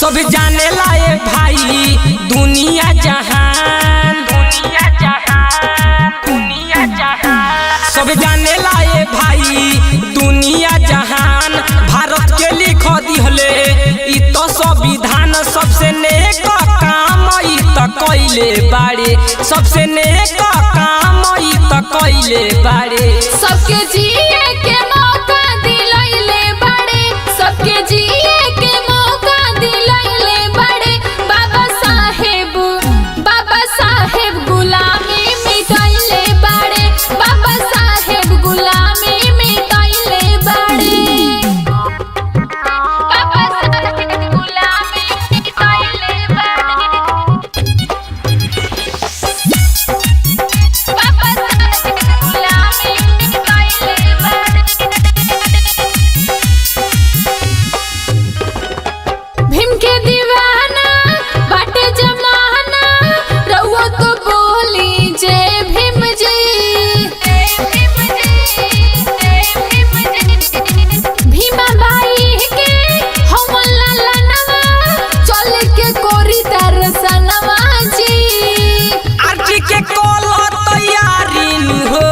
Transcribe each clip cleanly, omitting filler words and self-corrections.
सब जाने लाए भाई दुनिया जहान, दुनिया जहान, दुनिया जहान। सब जाने लाए भाई दुनिया जहान। भारत के लिख दिहले इ तो संविधान। सबसे नेक काम इ तो कइले बाड़े, सबसे नेक काम इ तो कइले बाड़े। सबके जिए के मौका दिलैले बाड़े, सबके जिए के मौका दिलैले बाड़े। बाबा साहेब गुलामी मिटाइले बाड़े, बाबा साहेब गुलामी मिटाइले बाड़े, बाबा साहेब गुलामी मिटाइले बाड़े, बाबा साहेब गुलामी मिटाइले बाड़े। भीम के दीवाना बाटे जमाना, रउआ तो बोली जय भीम जी, जय भीम जी, जय भीम जी। भीमा बाई के हमन लालनवा, चल के कोरी दर्शनवा जी। आरती के कलर तैयारी हो,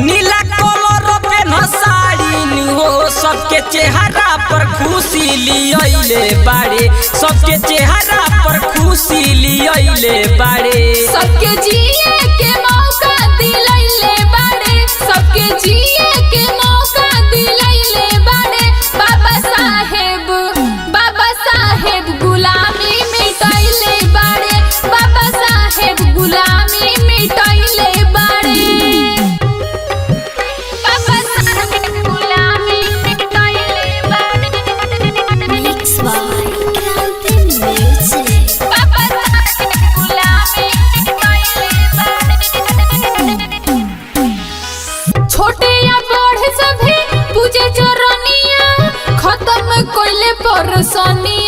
नीला कलर पेन साड़ी हो। सबके चेहरा पर खुशी लियाइले बाड़े, सबके चेहरा पर खुशी लियाइले बाड़े। सबके जिए के मौका दिलैले बाड़े, सबके जिए के मौका दिलैले बाड़े। बाबा साहेब गुलामी मिटाइले बाड़े, बाबा साहेब गुलामी मिटाइले बाड़े, बाबा साहेब गुलामी मिटाइले बाड़े। Mix by Grande Music. Baba Saheb गुलामी मिटाइले बाड़े। छोटे या बड़े सभी पूजे चरनिया, खत्म कोइले परसनिया।